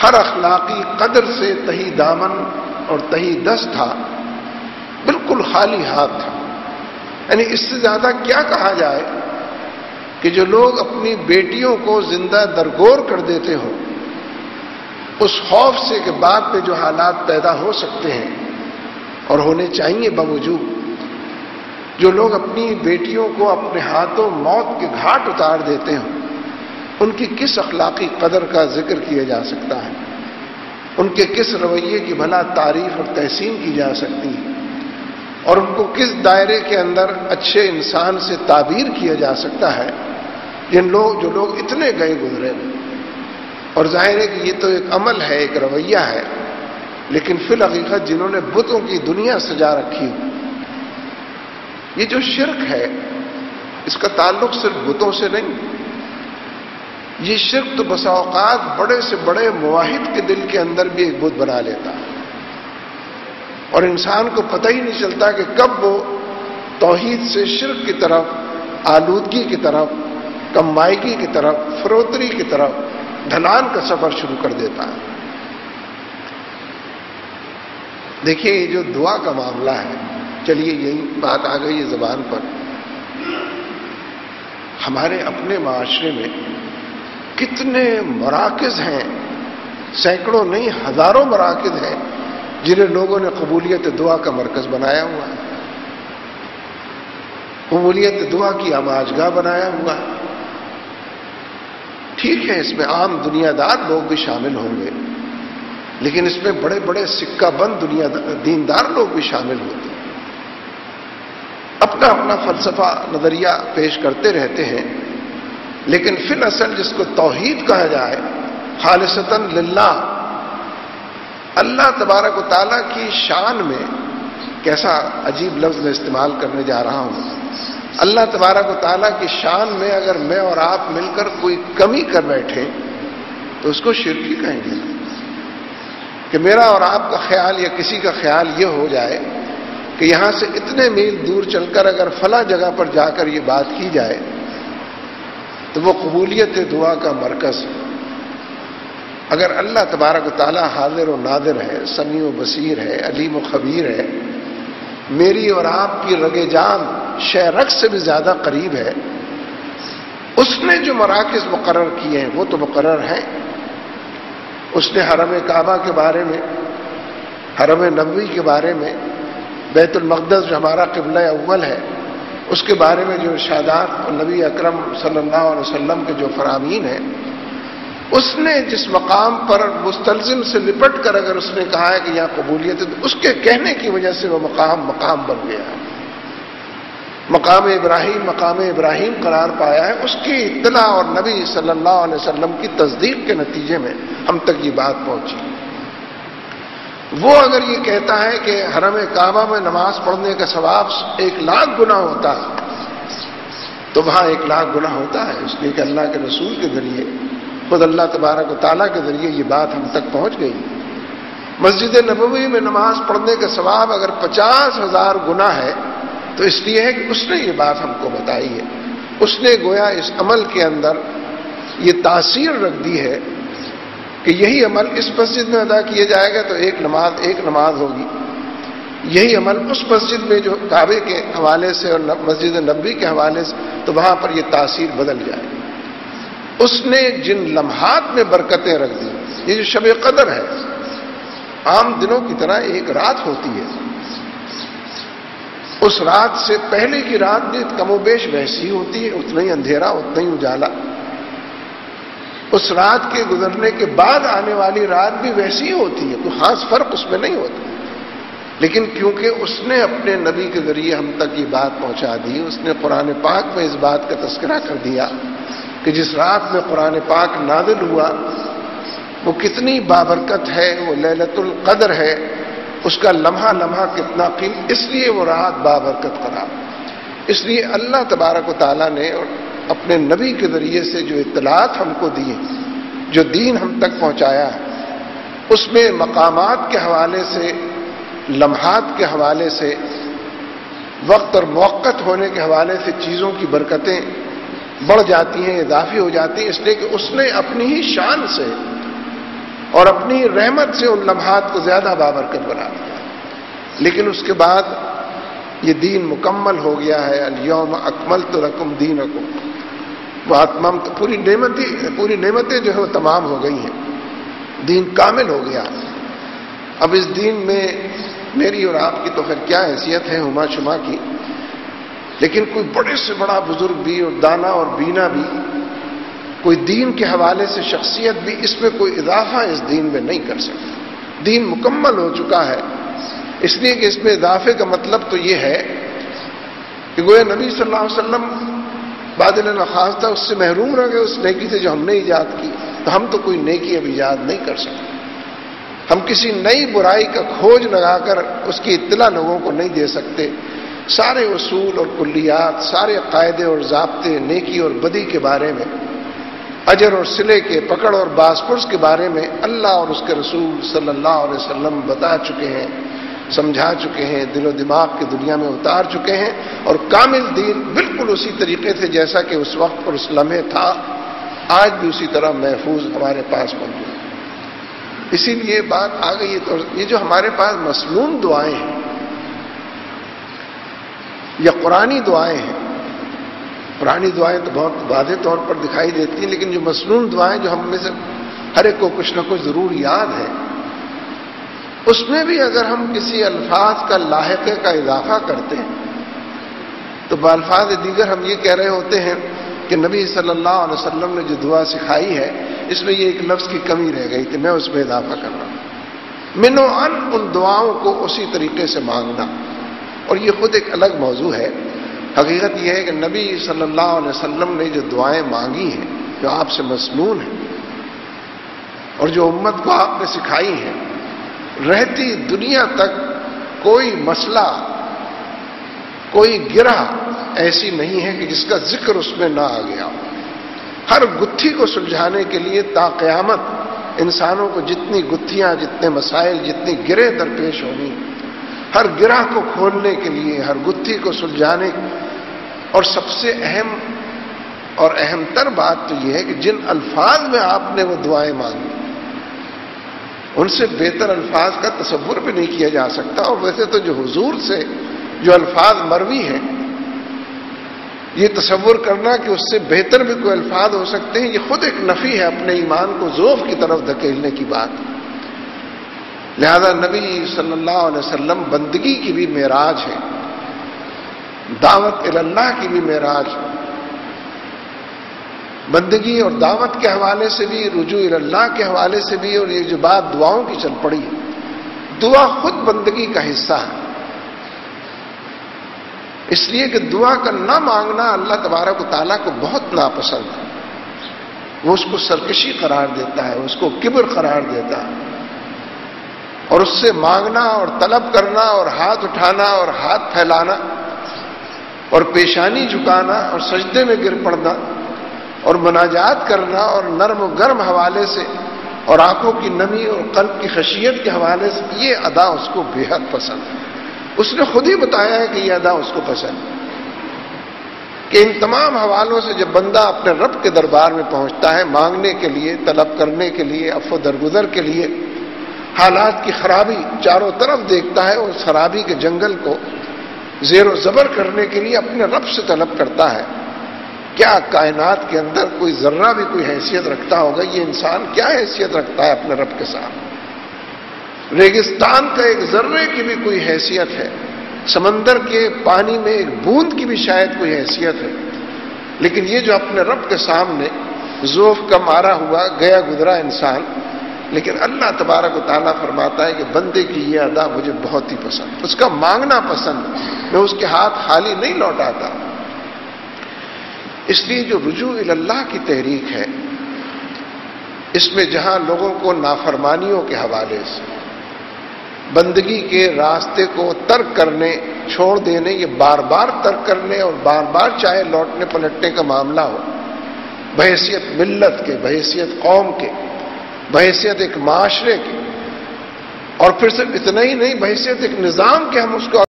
ہر اخلاقی قدر سے تہی دامن اور تہی دست تھا، بالکل خالی ہاتھ تھا۔ یعنی اس سے زیادہ کیا کہا جائے کہ جو لوگ اپنی بیٹیوں کو زندہ درگور کر دیتے ہوں، اس خوف سے کہ بعد پہ جو حالات پیدا ہو سکتے ہیں اور ہونے چاہیے باوجود، جو لوگ اپنی بیٹیوں کو اپنے ہاتھوں موت کے گھاٹ اتار دیتے ہوں، ان کی کس اخلاقی قدر کا ذکر کیا جا سکتا ہے؟ ان کے کس رویے کی بھلا تعریف اور تحسین کی جا سکتی ہے؟ اور ان کو کس دائرے کے اندر اچھے انسان سے تعبیر کیا جا سکتا ہے جو لوگ اتنے گئے گزرے؟ اور ظاہر ہے کہ یہ تو ایک عمل ہے، ایک رویہ ہے، لیکن فی الحقیقت جنہوں نے بتوں کی دنیا سجا رکھی ہو، یہ جو شرک ہے اس کا تعلق صرف بتوں سے نہیں، یہ شرک تو بسا اوقات بڑے سے بڑے موحد کے دل کے اندر بھی ایک بت بنا لیتا ہے، اور انسان کو پتہ ہی نہیں چلتا کہ کب وہ توحید سے شرک کی طرف، آلودگی کی طرف، کم مائگی کی طرف، فروتری کی طرف ڈھلان کا سفر شروع کر دیتا ہے۔ دیکھیے یہ جو دعا کا معاملہ ہے، چلیے یہی بات آ گئی ہے زبان پر، ہمارے اپنے معاشرے میں کتنے مراکز ہیں، سینکڑوں نہیں ہزاروں مراکز ہیں جنہیں لوگوں نے قبولیت دعا کا مرکز بنایا ہوا ہے، قبولیت دعا کی آماجگاہ بنایا ہوا ہے۔ ٹھیک ہے اس میں عام دنیا دار لوگ بھی شامل ہوں گے، لیکن اس میں بڑے بڑے سکہ بند دیندار لوگ بھی شامل ہوتے ہیں، اپنا اپنا فلسفہ نظریہ پیش کرتے رہتے ہیں، لیکن فی الاصل جس کو توحید کہا جائے، خالصتاً للہ، اللہ تبارک و تعالیٰ کی شان میں، کیسا عجیب لفظ میں استعمال کرنے جا رہا ہوں، اللہ تبارک و تعالیٰ کی شان میں اگر میں اور آپ مل کر کوئی کمی کر بیٹھیں تو اس کو شرک ہی کہیں گے۔ کہ میرا اور آپ کا خیال یا کسی کا خیال یہ ہو جائے کہ یہاں سے اتنے میل دور چل کر اگر فلاں جگہ پر جا کر یہ بات کی جائے تو وہ قبولیت دعا کا مرکز ہے۔ اگر اللہ تبارک و تعالیٰ حاضر و نادر ہے، سمیع و بصیر ہے، علیم و خبیر ہے، میری اور آپ کی رگ جان شے رگ سے بھی زیادہ قریب ہے، اس نے جو مراکز مقرر کیے ہیں وہ تو مقرر ہیں۔ اس نے حرم کعبہ کے بارے میں، حرم نبوی کے بارے میں، بیت المقدس جو ہمارا قبلہ اول ہے اس کے بارے میں جو ارشادات اور نبی اکرم صلی اللہ علیہ وسلم کے جو فرامین ہیں، اس نے جس مقام پر مستلزم سے لپٹ کر اگر اس نے کہا ہے کہ یہاں قبولیت ہے، تو اس کے کہنے کی وجہ سے وہ مقام بن گیا ہے، مقام ابراہیم قرار پایا ہے، اس کی اطلاع اور نبی صلی اللہ علیہ وسلم کی تصدیق کے نتیجے میں ہم تک یہ بات پہنچی۔ وہ اگر یہ کہتا ہے کہ حرم کعبہ میں نماز پڑھنے کا ثواب 1,00,000 گنا ہوتا ہے، تو وہاں 1,00,000 گنا ہوتا ہے، اس لیے کہ اللہ کے رسول کے ذریعے، خود اللہ تبارک و تعالیٰ کے ذریعے یہ بات ہم تک پہنچ گئی۔ مسجد نبوی میں نماز پڑھنے کا ثواب اگر 50,000 گنا ہے تو اس لیے ہے کہ اس نے یہ بات ہم کو بتائی ہے، اس نے گویا اس عمل کے اندر یہ تاثیر رکھ دی ہے کہ یہی عمل اس مسجد میں ادا کیا جائے گا تو ایک نماز ہوگی، یہی عمل اس مسجد میں جو کعبے کے حوالے سے اور مسجد نبوی کے حوالے سے، تو وہاں پر یہ تاثیر بدل جائے گی۔ اس نے جن لمحات میں برکتیں رکھ دی، یہ جو شب قدر ہے عام دنوں کی طرح ایک رات ہوتی ہے، اس رات سے پہلے کی رات بھی کم و بیش ویسی ہوتی ہے، اتنا ہی اندھیرا اتنا ہی اجالا، اس رات کے گزرنے کے بعد آنے والی رات بھی ویسی ہی ہوتی ہے، کوئی خاص فرق اس میں نہیں ہوتا، لیکن کیونکہ اس نے اپنے نبی کے ذریعے ہم تک یہ بات پہنچا دی، اس نے قرآن پاک میں اس بات کا تذکرہ کر دیا کہ جس رات میں قرآن پاک نازل ہوا وہ کتنی بابرکت ہے، وہ لیلۃ القدر ہے، اس کا لمحہ لمحہ کتنا قیمت، اس لیے وہ رات بابرکت قرار۔ اس لیے اللہ تبارک و تعالیٰ نے اپنے نبی کے ذریعے سے جو اطلاعات ہم کو دی، جو دین ہم تک پہنچایا ہے، اس میں مقامات کے حوالے سے، لمحات کے حوالے سے، وقت اور موقت ہونے کے حوالے سے چیزوں کی برکتیں بڑھ جاتی ہیں، اضافی ہو جاتی ہیں، اس لیے کہ اس نے اپنی ہی شان سے اور اپنی رحمت سے ان لمحات کو زیادہ بابرکت بنا دیا. لیکن اس کے بعد یہ دین مکمل ہو گیا ہے. الیوم اکملت لکم دینکم واتممت، پوری نعمتیں جو ہے وہ تمام ہو گئی ہیں، دین کامل ہو گیا. اب اس دین میں میری اور آپ کی تو پھر کیا حیثیت ہے ہما شما کی، لیکن کوئی بڑے سے بڑا بزرگ بھی اور دانا اور بینا بھی، کوئی دین کے حوالے سے شخصیت بھی اس میں کوئی اضافہ اس دین میں نہیں کر سکتا. دین مکمل ہو چکا ہے. اس لیے کہ اس میں اضافے کا مطلب تو یہ ہے کہ گویا نبی صلی اللہ علیہ وسلم بادل نخواستہ اس سے محروم رہ گئے، اس نیکی سے جو ہم نے ایجاد کی. تو ہم تو کوئی نیکی اب ایجاد نہیں کر سکتے. ہم کسی نئی برائی کا کھوج لگا کر اس کی اطلاع لوگوں کو نہیں دے سکتے. سارے اصول اور کلیات، سارے قاعدے اور ضابطے نیکی اور بدی کے بارے میں، اجر اور صلے کے، پکڑ اور باز پرس کے بارے میں اللہ اور اس کے رسول صلی اللہ علیہ وسلم بتا چکے ہیں، سمجھا چکے ہیں، دل و دماغ کی دنیا میں اتار چکے ہیں. اور کامل دین بالکل اسی طریقے سے جیسا کہ اس وقت اور اس لمحے تھا، آج بھی اسی طرح محفوظ ہمارے پاس موجود ہے. اسی لیے بات آ گئی ہے. تو یہ جو ہمارے پاس مسنون دعائیں ہیں یا قرآنی دعائیں ہیں، قرآنی دعائیں تو بہت واضح طور پر دکھائی دیتی ہیں، لیکن جو مسنون دعائیں جو ہم میں سے ہر ایک کو کچھ نہ کچھ ضرور یاد ہے، اس میں بھی اگر ہم کسی الفاظ کا لاحقے کا اضافہ کرتے ہیں تو بالفاظ دیگر ہم یہ کہہ رہے ہوتے ہیں کہ نبی صلی اللہ علیہ وسلم نے جو دعا سکھائی ہے اس میں یہ ایک لفظ کی کمی رہ گئی تھی، میں اس میں اضافہ کر رہا ہوں. منو ان دعاؤں کو اسی طریقے سے مانگنا. اور یہ خود ایک الگ موضوع ہے. حقیقت یہ ہے کہ نبی صلی اللہ علیہ وسلم نے جو دعائیں مانگی ہیں جو آپ سے مسنون ہیں اور جو امت کو آپ نے سکھائی ہیں، رہتی دنیا تک کوئی مسئلہ، کوئی گرہ ایسی نہیں ہے کہ جس کا ذکر اس میں نہ آ گیا. ہر گتھی کو سلجھانے کے لیے تا قیامت انسانوں کو جتنی گتھیاں، جتنے مسائل، جتنی گرہ درپیش ہونی، ہر گرہ کو کھولنے کے لیے، ہر گتھی کو سلجھانے. اور سب سے اہم اور اہم تر بات تو یہ ہے کہ جن الفاظ میں آپ نے وہ دعائیں مانگی ان سے بہتر الفاظ کا تصور بھی نہیں کیا جا سکتا. اور ویسے تو جو حضور سے جو الفاظ مروی ہیں، یہ تصور کرنا کہ اس سے بہتر بھی کوئی الفاظ ہو سکتے ہیں، یہ خود ایک نفی ہے اپنے ایمان کو ذوف کی طرف دھکیلنے کی بات. لہذا نبی صلی اللہ علیہ وسلم بندگی کی بھی معراج ہے، دعوت اللہ کی بھی معراج ہے. بندگی اور دعوت کے حوالے سے بھی، رجوع اللہ کے حوالے سے بھی. اور یہ جو بات دعاؤں کی چل پڑی ہے، دعا خود بندگی کا حصہ ہے. اس لیے کہ دعا کا نہ مانگنا اللہ تبارک و تعالیٰ کو بہت ناپسند ہے. وہ اس کو سرکشی قرار دیتا ہے، اس کو کبر قرار دیتا ہے. اور اس سے مانگنا اور طلب کرنا اور ہاتھ اٹھانا اور ہاتھ پھیلانا اور پیشانی جھکانا اور سجدے میں گر پڑنا اور مناجات کرنا اور نرم و گرم حوالے سے اور آنکھوں کی نمی اور قلب کی خشیت کے حوالے سے، یہ ادا اس کو بے حد پسند ہے. اس نے خود ہی بتایا ہے کہ یہ ادا اس کو پسند ہے کہ ان تمام حوالوں سے جب بندہ اپنے رب کے دربار میں پہنچتا ہے مانگنے کے لیے، طلب کرنے کے لیے، عفو درگزر کے لیے، حالات کی خرابی چاروں طرف دیکھتا ہے اور اس خرابی کے جنگل کو زیر و زبر کرنے کے لیے اپنے رب سے طلب کرتا ہے. کیا کائنات کے اندر کوئی ذرہ بھی کوئی حیثیت رکھتا ہوگا؟ یہ انسان کیا حیثیت رکھتا ہے اپنے رب کے ساتھ؟ ریگستان کا ایک ذرے کی بھی کوئی حیثیت ہے، سمندر کے پانی میں ایک بوند کی بھی شاید کوئی حیثیت ہے، لیکن یہ جو اپنے رب کے سامنے ذوف کا مارا ہوا گیا گزرا انسان، لیکن اللہ تبارک و تعالیٰ فرماتا ہے کہ بندے کی یہ ادا مجھے بہت ہی پسند، اس کا مانگنا پسند، میں اس کے ہاتھ خالی نہیں لوٹاتا. اس لیے جو رجوع اللہ کی تحریک ہے، اس میں جہاں لوگوں کو نافرمانیوں کے حوالے سے، بندگی کے راستے کو ترک کرنے، چھوڑ دینے، یہ بار بار ترک کرنے اور بار بار چاہے لوٹنے پلٹنے کا معاملہ ہو، بحیثیت ملت کے، بحیثیت قوم کے، بحیثیت ایک معاشرے کے، اور پھر صرف اتنا ہی نہیں، بحیثیت ایک نظام کے ہم اس کو